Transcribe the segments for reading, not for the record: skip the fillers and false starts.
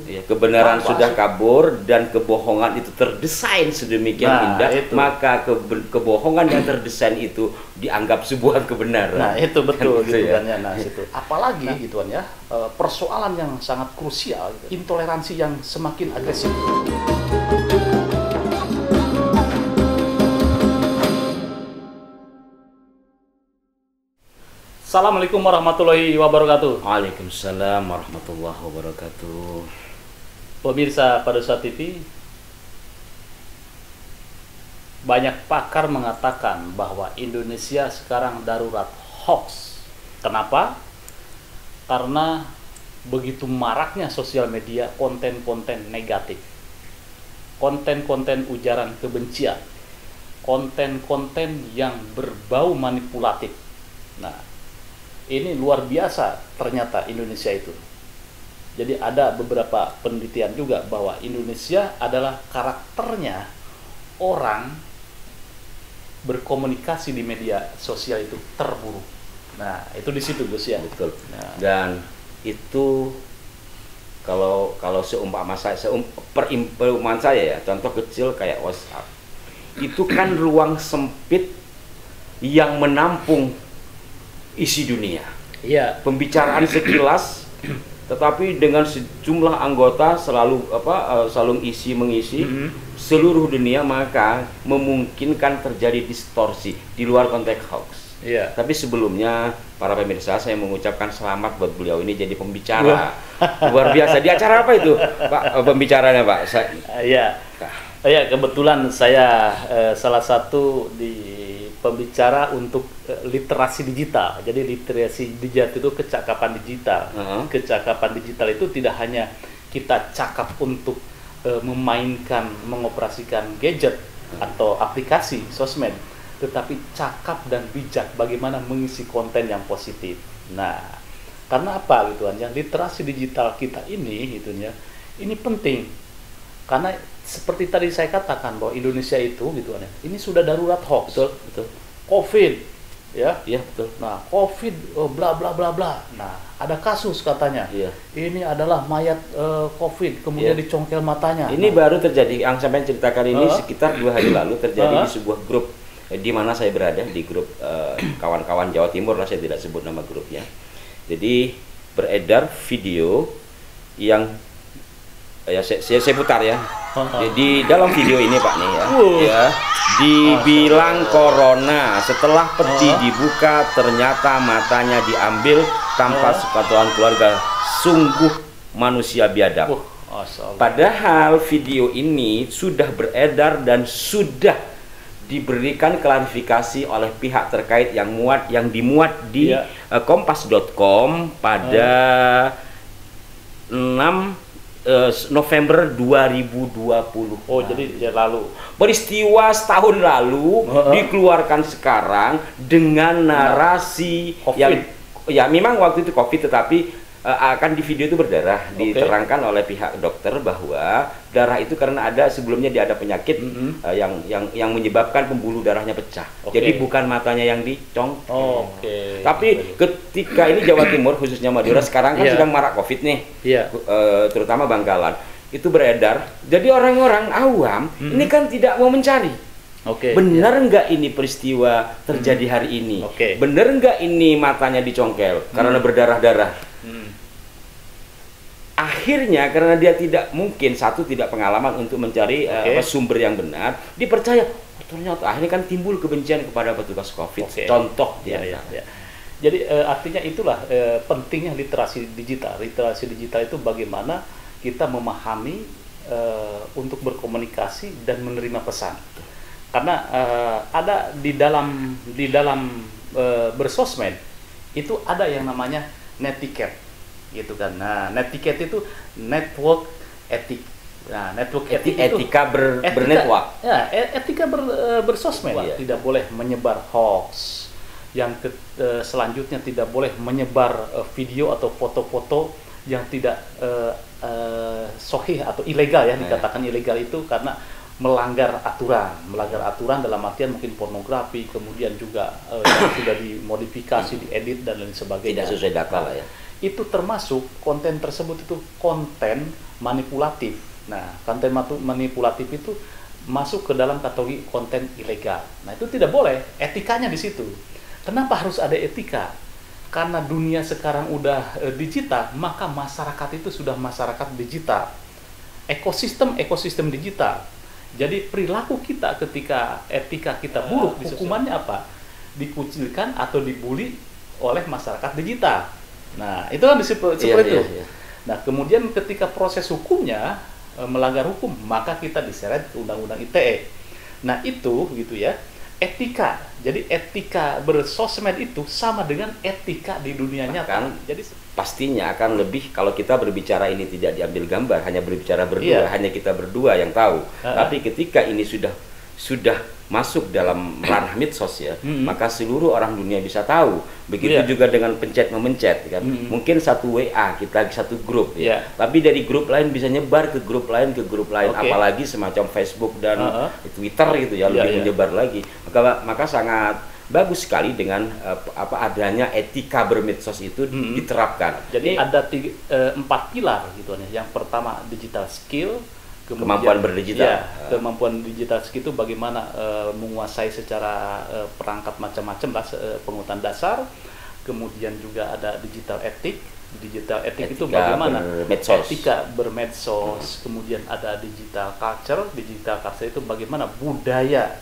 Ya, kebenaran sudah kabur dan kebohongan itu terdesain sedemikian indah, maka kebohongan yang terdesain itu dianggap sebuah kebenaran. Nah itu betul kan, gitu ya. kan ya. Nah situ. Apalagi gitu kan ya, persoalan yang sangat krusial, gitu. Intoleransi yang semakin agresif. Assalamualaikum warahmatullahi wabarakatuh. Waalaikumsalam warahmatullahi wabarakatuh. Pemirsa Padosat TV, banyak pakar mengatakan bahwa Indonesia sekarang darurat hoax. Kenapa? Karena begitu maraknya sosial media, konten-konten negatif, konten-konten ujaran kebencian, konten-konten yang berbau manipulatif. Nah, ini luar biasa ternyata Indonesia itu. Jadi ada beberapa penelitian juga bahwa Indonesia adalah karakternya orang berkomunikasi di media sosial itu terburuk. Nah, itu di situ Gus ya. Betul. Nah, Dan itu kalau seumpama perumpamaan saya ya, contoh kecil kayak WhatsApp. Itu kan ruang sempit yang menampung isi dunia. iya. Pembicaraan sekilas tetapi dengan sejumlah anggota selalu mengisi seluruh dunia, maka memungkinkan terjadi distorsi di luar konteks hoax. Iya. Tapi sebelumnya para pemirsa, saya mengucapkan selamat buat beliau ini jadi pembicara. Luar biasa. Di acara apa itu, Pak, pembicaranya, Pak? Iya. Ya, kebetulan saya salah satu di pembicara untuk literasi digital. Jadi literasi digital itu kecakapan digital. Kecakapan digital itu tidak hanya kita cakap untuk memainkan, mengoperasikan gadget atau aplikasi sosmed, tetapi cakap dan bijak bagaimana mengisi konten yang positif. Nah, karena apa gitu kan? Yang literasi digital kita ini gitunya, ini penting. Karena seperti tadi saya katakan bahwa Indonesia itu gitu kan ya, ini sudah darurat hoax. Betul. COVID ya. Iya, betul. Nah, COVID bla bla bla bla. Nah, ada kasus katanya. Iya. Ini adalah mayat COVID, kemudian dicongkel matanya. Ini baru terjadi, yang sampai ceritakan ini sekitar 2 hari lalu terjadi di sebuah grup di mana saya berada, di grup kawan-kawan Jawa Timur lah, saya tidak sebut nama grupnya. Jadi beredar video yang saya putar ya. Di dalam video ini Pak nih ya, dibilang corona, setelah peti dibuka ternyata matanya diambil tanpa sepengetahuan keluarga. Sungguh manusia biadab. Padahal video ini sudah beredar dan sudah diberikan klarifikasi oleh pihak terkait yang dimuat di kompas.com pada 6 November 2020. Oh, jadi lalu. Peristiwa setahun lalu dikeluarkan sekarang dengan narasi COVID. yang ya memang waktu itu COVID, tetapi akan di video itu berdarah. Diterangkan oleh pihak dokter bahwa darah itu karena sebelumnya dia ada penyakit yang menyebabkan pembuluh darahnya pecah. Jadi bukan matanya yang dicongkel. Tapi ketika ini Jawa Timur khususnya Madura sekarang kan sedang marak COVID nih, terutama Bangkalan itu beredar. Jadi orang-orang awam ini kan tidak mau mencari. Benar nggak ini peristiwa terjadi hari ini? Benar nggak ini matanya dicongkel karena berdarah-darah? Akhirnya karena dia tidak pengalaman untuk mencari sumber yang benar, dipercaya. Ternyata akhirnya kan timbul kebencian kepada petugas COVID. Contoh Jadi artinya itulah pentingnya literasi digital. Literasi digital itu bagaimana kita memahami untuk berkomunikasi dan menerima pesan. Karena ada di dalam bersosmed itu ada yang namanya netiquette gitu kan. Nah, netiquette itu network ethic. Nah, network etika bernetwork. Ya, etika bersosmed. Tidak boleh menyebar hoax. Yang selanjutnya tidak boleh menyebar video atau foto-foto yang tidak sahih atau ilegal ya, dikatakan ilegal itu karena melanggar aturan dalam artian mungkin pornografi, kemudian juga yang sudah dimodifikasi, diedit dan lain sebagainya. Tidak sesuai data lah ya. itu termasuk konten tersebut itu konten manipulatif. Nah, konten manipulatif itu masuk ke dalam kategori konten ilegal. Nah, itu tidak boleh, etikanya di situ. Kenapa harus ada etika? Karena dunia sekarang udah digital, maka masyarakat itu sudah masyarakat digital. Ekosistem digital. Jadi perilaku kita ketika etika kita buruk, hukumannya apa? Dikucilkan atau dibully oleh masyarakat digital. Nah, itu kan seperti itu. Nah, kemudian ketika proses hukumnya melanggar hukum, maka kita diseret ke Undang-Undang ITE. Nah, itu gitu ya, etika. Jadi etika bersosmed itu sama dengan etika di dunia nyata. Jadi pastinya akan lebih kalau kita berbicara ini tidak diambil gambar, hanya berbicara berdua, hanya kita berdua yang tahu. Tapi ketika ini sudah masuk dalam ranah medsos ya, maka seluruh orang dunia bisa tahu. Begitu juga dengan pencet-memencet kan. Mungkin satu WA kita satu grup ya. Tapi dari grup lain bisa nyebar ke grup lain, apalagi semacam Facebook dan Twitter gitu ya, lebih menyebar lagi. Maka sangat bagus sekali dengan adanya etika bermedsos itu diterapkan. Jadi ada 4 pilar gitu ya. Yang pertama digital skill, kemampuan berdigital. Kemampuan digital itu bagaimana menguasai secara perangkat macam-macam lah, pengetahuan dasar. Kemudian juga ada digital etik. Digital etik itu bagaimana etika bermedsos. Kemudian ada digital culture. Digital culture itu bagaimana budaya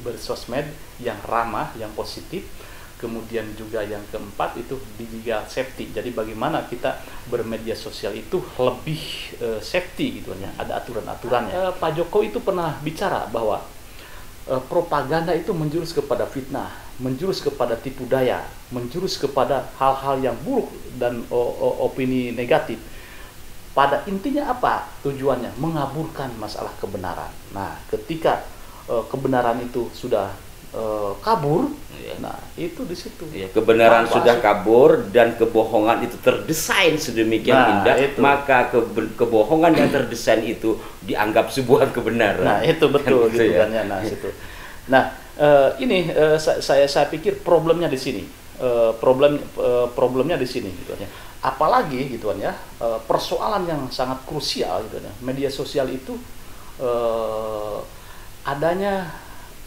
bersosmed yang ramah, yang positif. Kemudian juga yang keempat itu digital safety. Jadi bagaimana kita bermedia sosial itu lebih safety gitu ya. Ada aturan-aturannya. Pak Jokowi itu pernah bicara bahwa propaganda itu menjurus kepada fitnah, menjurus kepada tipu daya, menjurus kepada hal-hal yang buruk dan opini negatif. Pada intinya apa tujuannya? Mengaburkan masalah kebenaran. Nah, ketika kebenaran itu sudah kabur, nah itu di situ. Kebenaran sudah kabur dan kebohongan itu terdesain sedemikian indah, maka kebohongan yang terdesain itu dianggap sebuah kebenaran. Nah itu betul gitu kan ya. Nah situ. Nah ini saya pikir problemnya di sini. Problemnya di sini gitu ya. Apalagi gitu kan ya, persoalan yang sangat krusial gitu ya. Media sosial itu adanya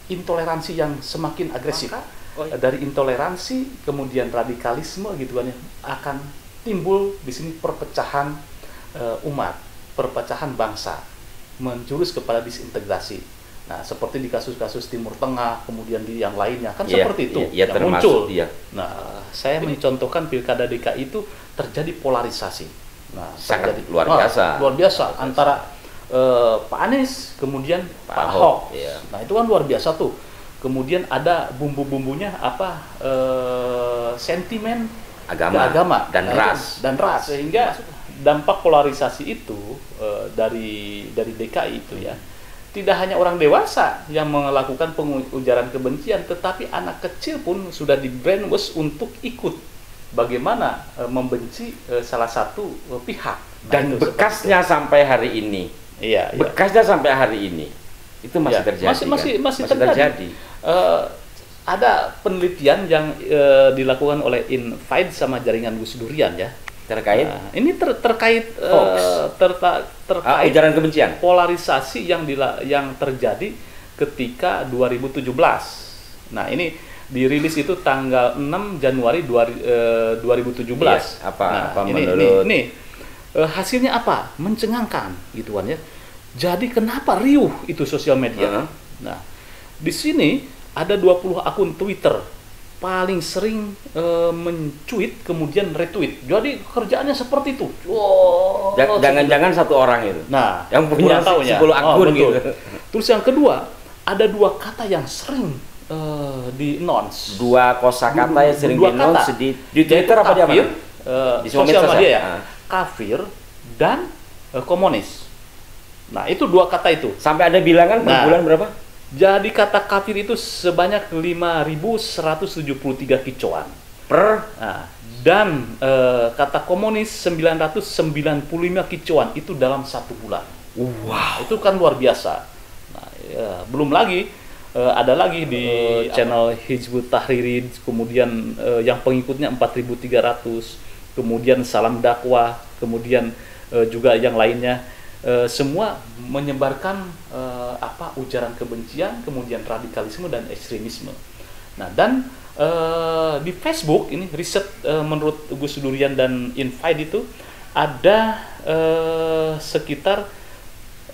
intoleransi yang semakin agresif. Dari intoleransi kemudian radikalisme gitu kan ya, akan timbul di sini perpecahan umat, perpecahan bangsa, menjurus kepada disintegrasi. Nah, seperti di kasus-kasus Timur Tengah, kemudian di yang lainnya kan seperti itu yang muncul. Nah, saya mencontohkan Pilkada DKI itu terjadi polarisasi. Nah, sangat luar biasa antara Pak Anies, kemudian Pak Ahok. Nah itu kan luar biasa tuh. Kemudian ada bumbu-bumbunya sentimen agama dan ras. Sehingga dampak polarisasi itu dari DKI itu ya, tidak hanya orang dewasa yang melakukan pengujaran kebencian, tetapi anak kecil pun sudah di brainwash untuk ikut bagaimana membenci salah satu pihak. Dan bekasnya sampai hari ini. Bekasnya sampai hari ini itu masih terjadi. Masih terjadi. Ada penelitian yang dilakukan oleh Invite sama jaringan Gus Durian ya. Terkait? Ini terkait ujaran kebencian. Polarisasi yang terjadi ketika 2017. Nah ini dirilis itu tanggal 6 Januari 2017. Ini hasilnya apa? Mencengangkan gitu kan ya. Jadi kenapa riuh itu sosial media? Nah, di sini ada 20 akun Twitter paling sering mencuit kemudian retweet. Jadi kerjaannya seperti itu. Jangan-jangan satu orang itu. Nah, yang punya 10 akun gitu. Terus yang kedua, ada 2 kata yang sering di-announce. 2 kosakata yang sering di-announce di Twitter apa di mana? Di sosial media ya. Kafir dan komunis. Nah, itu 2 kata itu. Sampai ada bilangan per bulan berapa? Jadi kata kafir itu sebanyak 5.173 kicauan. Dan kata komunis 995 kicauan itu dalam 1 bulan. Wow, itu kan luar biasa. Nah, belum lagi ada lagi di channel Hizbut Tahrir, kemudian yang pengikutnya 4.300. kemudian salam dakwah, kemudian juga yang lainnya, semua menyebarkan ujaran kebencian, kemudian radikalisme dan ekstremisme. Nah, dan di Facebook ini riset menurut Gus Durian dan Invite itu ada sekitar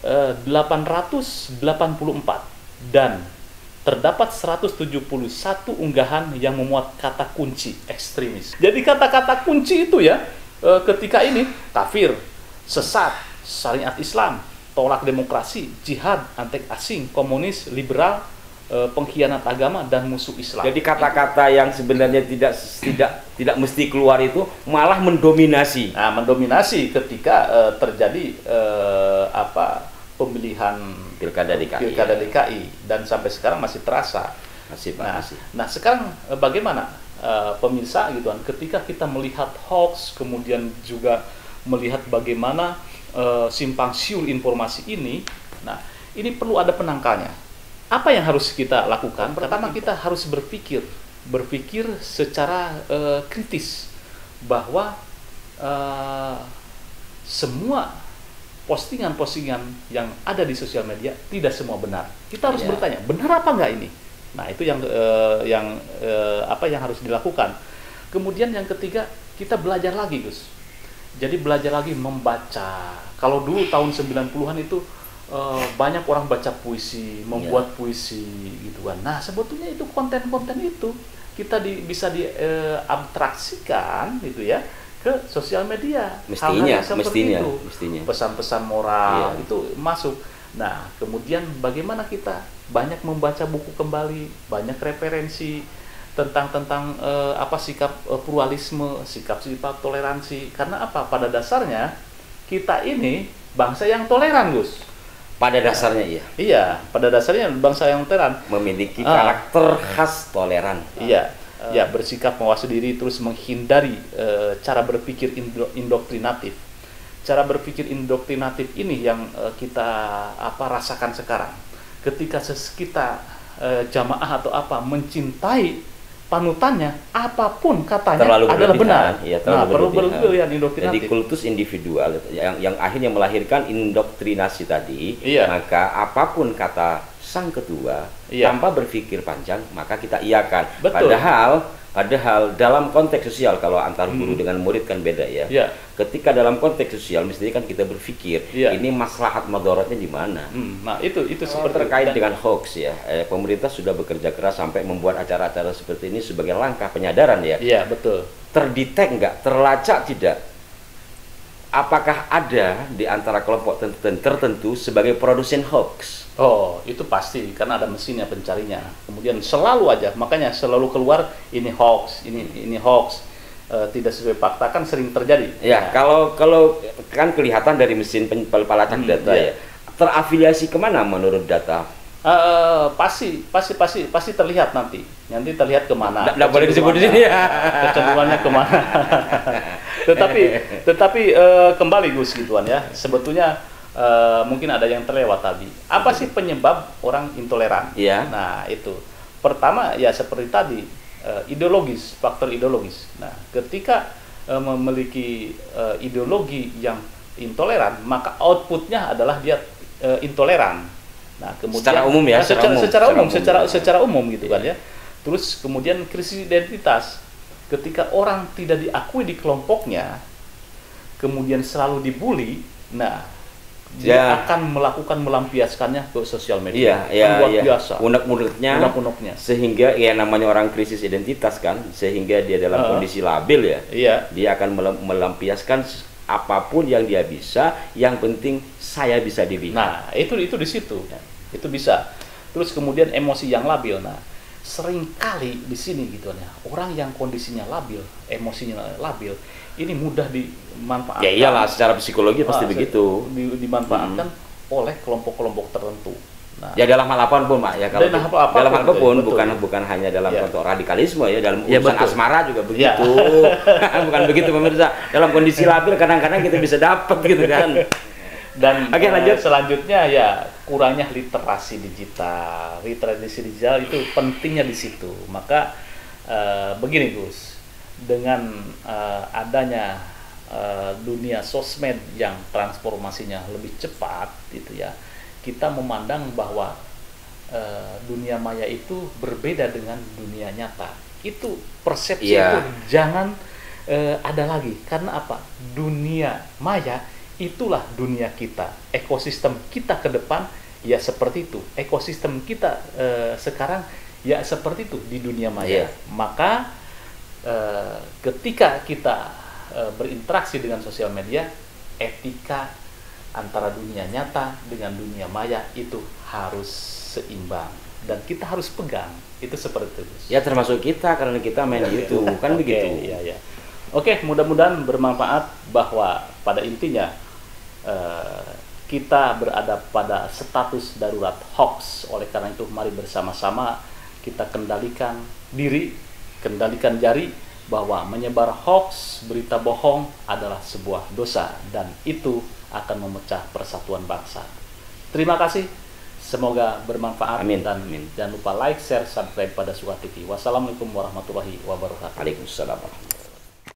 884 dan terdapat 171 unggahan yang memuat kata kunci ekstremis. Jadi kata-kata kunci itu ya ketika ini kafir, sesat, syariat Islam, tolak demokrasi, jihad, anti asing, komunis, liberal, pengkhianat agama dan musuh Islam. Jadi kata-kata yang sebenarnya tidak mesti keluar itu malah mendominasi. Nah, mendominasi ketika terjadi pemilihan Pilkada DKI dan sampai sekarang masih terasa. Nah, sekarang bagaimana pemirsa gitu kan, ketika kita melihat hoax, kemudian juga melihat bagaimana simpang siur informasi ini, nah ini perlu ada penangkalnya. Apa yang harus kita lakukan? Pertama, kita harus berpikir secara kritis bahwa semua postingan-postingan yang ada di sosial media tidak semua benar. Kita harus bertanya, benar apa enggak ini? Nah, itu yang harus dilakukan. Kemudian yang ketiga, kita belajar lagi, Gus. Jadi belajar lagi membaca. Kalau dulu tahun 90-an itu banyak orang baca puisi, membuat puisi gitu kan. Nah, sebetulnya itu konten-konten itu kita bisa diabstraksikan gitu ya ke sosial media. Mestinya pesan-pesan moral itu masuk. Nah, kemudian bagaimana kita banyak membaca buku kembali, banyak referensi tentang sikap pluralisme, sikap toleransi. Karena apa? Pada dasarnya kita ini bangsa yang toleran, Gus. Pada dasarnya iya. Iya, pada dasarnya bangsa yang toleran, memiliki karakter khas toleran. Iya. Ya, bersikap mawas diri, terus menghindari cara berpikir indoktrinatif. Cara berpikir indoktrinatif ini yang kita rasakan sekarang. Ketika kita jamaah atau mencintai panutannya, apapun katanya adalah benar. Ya, perlu berlebihan indoktrinatif. Jadi kultus individual yang akhirnya melahirkan indoktrinasi tadi. Maka apapun kata sang ketua tanpa berpikir panjang maka kita iakan. Betul. Padahal dalam konteks sosial, kalau antar guru dengan murid kan beda ya. Ketika dalam konteks sosial mestinya kan kita berpikir ini maslahat madharatnya di mana. Nah, itu seperti terkait dengan hoax ya. Pemerintah sudah bekerja keras sampai membuat acara-acara seperti ini sebagai langkah penyadaran ya. Iya, betul. Terdetek nggak? Terlacak tidak? Apakah ada di antara kelompok tertentu sebagai produsen hoax? Oh, itu pasti, karena ada mesinnya pencarinya. Kemudian selalu aja, makanya selalu keluar ini hoax, ini hoax, tidak sesuai fakta, kan sering terjadi. Ya, kalau kan kelihatan dari mesin pelacak data ya. Terafiliasi kemana menurut data? Pasti terlihat nanti terlihat kemana. Tidak boleh disebut di sini. Kecenderungannya kemana? tetapi kembali Gus gituan ya. Sebetulnya mungkin ada yang terlewat tadi. Apa sih penyebab orang intoleran? Nah, itu pertama ya seperti tadi, ideologis, faktor ideologis. Nah, ketika memiliki ideologi yang intoleran, maka outputnya adalah dia intoleran. Nah, kemudian secara umum gitu kan ya. Terus kemudian krisis identitas, ketika orang tidak diakui di kelompoknya, kemudian selalu dibully, nah dia akan melampiaskannya ke sosial media. Luar biasa. Unek-uneknya. Sehingga ya namanya orang krisis identitas kan, sehingga dia dalam kondisi labil ya. Dia akan melampiaskan apapun yang dia bisa, yang penting saya bisa dilihat. Nah, itu di situ. Itu bisa. Terus kemudian emosi yang labil. Nah, seringkali di sini gitu ya. Orang yang kondisinya labil, emosinya labil, ini mudah dimanfaatkan. Ya iyalah, secara psikologi pasti begitu. Dimanfaatkan oleh kelompok-kelompok tertentu. Nah, ya dalam hal apapun Pak ya, kalau dalam hal apapun bukan hanya dalam konteks radikalisme ya, dalam urusan asmara juga begitu. Bukan begitu pemirsa. Dalam kondisi labil kadang-kadang kita bisa dapat gitu kan. Dan selanjutnya ya kurangnya literasi digital. Literasi digital itu pentingnya di situ. Maka begini Gus, dengan adanya dunia sosmed yang transformasinya lebih cepat gitu ya, kita memandang bahwa dunia maya itu berbeda dengan dunia nyata. Itu persepsi itu jangan ada lagi. Karena apa? Dunia maya itulah dunia kita, ekosistem kita ke depan ya seperti itu, ekosistem kita sekarang ya seperti itu di dunia maya. Maka ketika kita berinteraksi dengan sosial media, etika antara dunia nyata dengan dunia maya itu harus seimbang dan kita harus pegang itu seperti itu. Ya termasuk kita karena kita main di YouTube kan begitu. Ya. Oke, mudah-mudahan bermanfaat bahwa pada intinya kita berada pada status darurat hoax. Oleh karena itu mari bersama-sama kita kendalikan diri, kendalikan jari, bahwa menyebar hoax, berita bohong adalah sebuah dosa dan itu akan memecah persatuan bangsa. Terima kasih, semoga bermanfaat. Amin. Dan jangan lupa like, share, subscribe pada Suka TV. Wassalamualaikum warahmatullahi wabarakatuh. Waalaikumsalam.